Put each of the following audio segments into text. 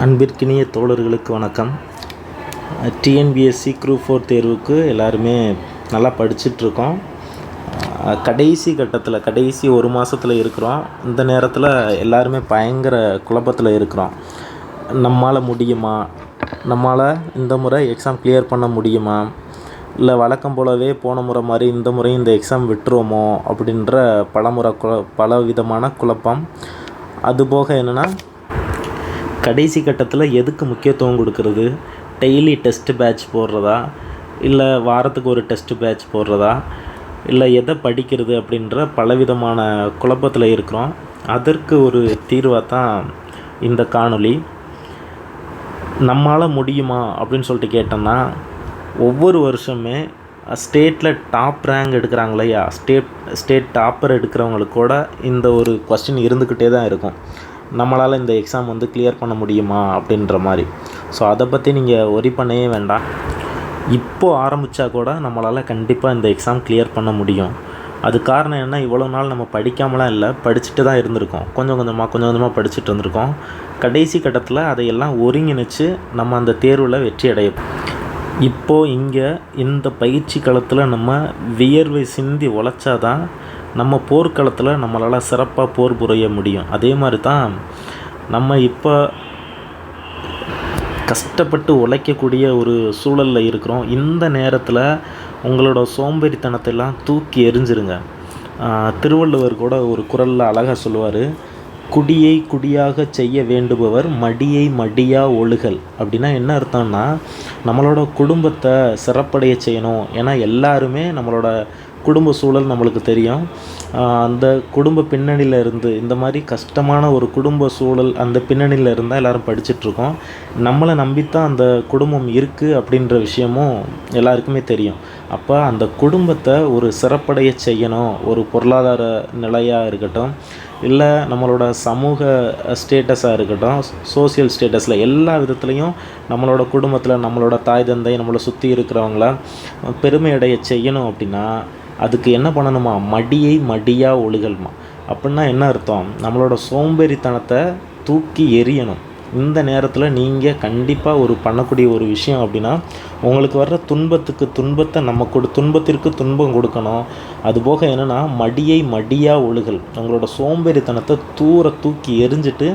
அன்பிற்கினிய தோழர்களுக்கு வணக்கம். டிஎன்பிஎஸ்சி குரூப் 4 தேர்வுக்கு எல்லாருமே நல்லா படிச்சிட்ருக்கோம். கடைசி கட்டத்தில் கடைசி ஒரு மாதத்தில் இருக்கிறோம். இந்த நேரத்தில் எல்லாருமே பயங்கர குழப்பத்தில் இருக்கிறோம். நம்மால் முடியுமா, நம்மால் இந்த முறை எக்ஸாம் கிளியர் பண்ண முடியுமா, இல்லை வழக்கம் போலவே போன முறை மாதிரி இந்த முறையும் இந்த எக்ஸாம் விட்டுருவோமோ அப்படின்ற பல விதமான குழப்பம். அதுபோக என்னென்னா, கடைசி கட்டத்தில் எதுக்கு முக்கியத்துவம் கொடுக்கறது, டெய்லி டெஸ்ட் பேட்ச் போடுறதா, இல்லை வாரத்துக்கு ஒரு டெஸ்ட் பேட்ச் போடுறதா, இல்லை எதை படிக்கிறது அப்படின்ற பலவிதமான குழப்பத்தில் இருக்கிறோம். அதற்கு ஒரு தீர்வாக தான் இந்த காணொளி. நம்மால் முடியுமா அப்படின்னு சொல்லிட்டு கேட்டோம்னா, ஒவ்வொரு வருஷமே ஸ்டேட்டில் டாப் ரேங்க் எடுக்கிறாங்க இல்லையா, ஸ்டேட் டாப்பர் எடுக்கிறவங்களுக்கு கூட இந்த ஒரு கொஸ்டின் இருந்துக்கிட்டே தான் இருக்கும். நம்மளால் இந்த எக்ஸாம் கிளியர் பண்ண முடியுமா அப்படின்ற மாதிரி. ஸோ அதை பற்றி நீங்கள் ஒரி பண்ணவே வேண்டாம். இப்போது ஆரம்பித்தா கூட நம்மளால் கண்டிப்பாக இந்த எக்ஸாம் கிளியர் பண்ண முடியும். அது காரணம் என்ன, இவ்வளோ நாள் நம்ம படிக்காமலாம் இல்லை, படிச்சுட்டு தான் இருந்திருக்கோம். கொஞ்சம் கொஞ்சமாக படிச்சுட்டு இருந்திருக்கோம். கடைசி கட்டத்தில் அதையெல்லாம் ஒருங்கிணைச்சு நம்ம அந்த தேர்வில் வெற்றி அடையப்போம். இப்போது இங்கே இந்த பயிற்சி களத்தில் நம்ம வியர்வை சிந்தி உழைச்சாதான் நம்ம போர்க்களத்தில் நம்மளால் சிறப்பாக போர் புரிய முடியும். அதே மாதிரி தான் நம்ம இப்போ கஷ்டப்பட்டு உழைக்கக்கூடிய ஒரு சூழலில் இருக்கிறோம். இந்த நேரத்தில் உங்களோட சோம்பேறித்தனத்தையெல்லாம் தூக்கி எறிஞ்சிருங்க. திருவள்ளுவர் கூட ஒரு குறளில் அழகாக சொல்லுவார், குடியை குடியாக செய்ய வேண்டுபவர் மடியை மடியா ஒழுகல். அப்படின்னா என்ன அர்த்தம்னா, நம்மளோட குடும்பத்தை சிறப்படைய செய்யணும். ஏன்னா எல்லாருமே நம்மளோட குடும்ப சூழல் நம்மளுக்கு தெரியும். அந்த குடும்ப பின்னணியில் இருந்து, இந்த மாதிரி கஷ்டமான ஒரு குடும்ப சூழல் அந்த பின்னணியில் இருந்தால் எல்லோரும் படிச்சுட்ருக்கோம். நம்மளை நம்பித்தான் அந்த குடும்பம் இருக்குது அப்படின்ற விஷயமும் எல்லாருக்குமே தெரியும். அப்போ அந்த குடும்பத்தை ஒரு சிறப்படைய செய்யணும். ஒரு பொருளாதார நிலையாக இருக்கட்டும், இல்லை நம்மளோட சமூக ஸ்டேட்டஸாக இருக்கட்டும், சோசியல் ஸ்டேட்டஸில் எல்லா விதத்துலேயும் நம்மளோட குடும்பத்தில் நம்மளோட தாய் தந்தை நம்மளை சுற்றி இருக்கிறவங்கள பெருமையடைய செய்யணும். அப்படின்னா அதுக்கு என்ன பண்ணணுமா, மடியை மடியாக ஒழுகல்மா. அப்படின்னா என்ன அர்த்தம், நம்மளோட சோம்பேறித்தனத்தை தூக்கி எறியணும். இந்த நேரத்தில் நீங்கள் கண்டிப்பாக ஒரு பண்ணக்கூடிய ஒரு விஷயம் அப்படின்னா, உங்களுக்கு வர்ற துன்பத்துக்கு துன்பத்தை துன்பத்திற்கு துன்பம் கொடுக்கணும். அதுபோக என்னென்னா, மடியை மடியாக ஒழுகல். உங்களோட சோம்பேறித்தனத்தை தூக்கி எரிஞ்சிட்டு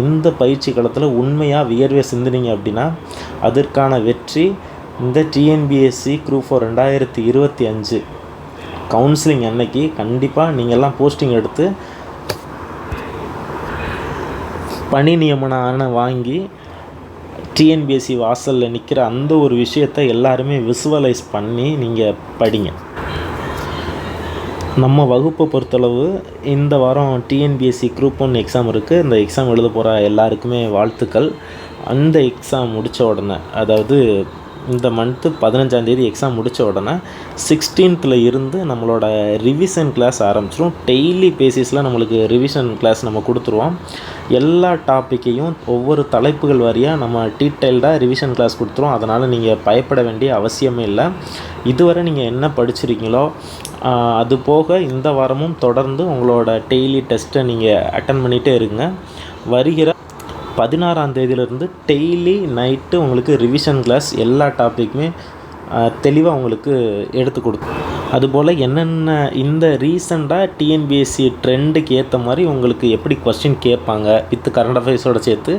இந்த பயிற்சி காலத்தில் உண்மையாக வியர்வை சிந்தினீங்க அப்படின்னா அதற்கான வெற்றி இந்த டிஎன்பிஎஸ்சி குரூப் 4 2025 கவுன்சிலிங் அன்னைக்கு கண்டிப்பாக நீங்கள்லாம் போஸ்டிங் எடுத்து பணி நியமன ஆணை வாங்கி டிஎன்பிஎஸ்சி வாசலில் நிற்கிற அந்த ஒரு விஷயத்தை எல்லாருமே விசுவலைஸ் பண்ணி நீங்கள் படிங்க. நம்ம வகுப்பை பொறுத்தளவு இந்த வாரம் டிஎன்பிஎஸ்சி குரூப் 1 எக்ஸாம் இருக்குது. இந்த எக்ஸாம் எழுத போகிற எல்லாருக்குமே வாழ்த்துக்கள். அந்த எக்ஸாம் முடித்த உடனே, அதாவது இந்த மந்த்து 15ஆம் தேதி எக்ஸாம் முடித்த உடனே 16th இருந்து நம்மளோட ரிவிஷன் கிளாஸ் ஆரம்பிச்சிடும். டெய்லி பேசிஸில் நம்மளுக்கு ரிவிஷன் கிளாஸ் நம்ம கொடுத்துருவோம். எல்லா டாப்பிக்கையும் ஒவ்வொரு தலைப்புகள் வாரியாக நம்ம டீட்டெயில்டாக ரிவிஷன் கிளாஸ் கொடுத்துருவோம். அதனால் நீங்கள் பயப்பட வேண்டிய அவசியமே இல்லை. இதுவரை நீங்கள் என்ன படிச்சிருக்கீங்களோ அது போக இந்த வாரமும் தொடர்ந்து உங்களோட டெய்லி டெஸ்ட்டை நீங்கள் அட்டன் பண்ணிகிட்டே இருங்க. வருகிற 16ஆம் தேதியிலேருந்து டெய்லி நைட்டு உங்களுக்கு ரிவிஷன் கிளாஸ் எல்லா டாப்பிக்குமே தெளிவாக உங்களுக்கு எடுத்து கொடுக்கும். அதுபோல் என்னென்ன இந்த ரீசெண்டாக டிஎன்பிஎஸ்சி ட்ரெண்டுக்கு ஏற்ற மாதிரி உங்களுக்கு எப்படி கொஸ்டின் கேட்பாங்க வித் கரண்ட் அஃபேர்ஸோடு சேர்த்து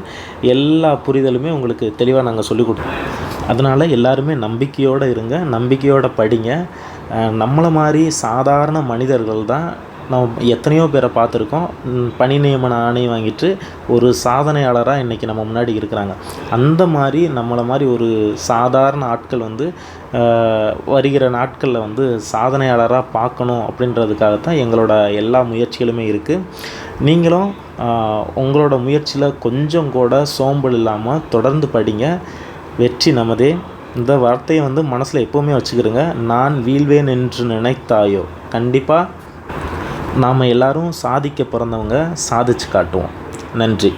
எல்லா புரிதலுமே உங்களுக்கு தெளிவாக நாங்கள் சொல்லிக் கொடுப்போம். அதனால் எல்லாருமே நம்பிக்கையோடு இருங்க, நம்பிக்கையோடு படிங்க. நம்மளை மாதிரி சாதாரண மனிதர்கள் தான் நம்ம எத்தனையோ பேரை பார்த்துருக்கோம். பணி நியமன ஆணை வாங்கிட்டு ஒரு சாதனையாளராக இன்றைக்கி நம்ம முன்னாடி இருக்கிறாங்க. அந்த மாதிரி நம்மளை மாதிரி ஒரு சாதாரண ஆட்கள் வருகிற நாட்களில் சாதனையாளராக பார்க்கணும் அப்படின்றதுக்காகத்தான் எங்களோட எல்லா முயற்சிகளுமே இருக்குது. நீங்களும் உங்களோட முயற்சியில் கொஞ்சம் கூட சோம்பல் இல்லாமல் தொடர்ந்து படிங்க. வெற்றி நமதே. இந்த வார்த்தையை மனசில் எப்போவுமே வச்சுக்கிறோங்க. நான் வீழ்வேன் என்று நினைத்தாயோ, கண்டிப்பாக நாம் எல்லோரும் சாதிக்க பிறந்தவங்க, சாதிச்சு காட்டுவோம். நன்றி.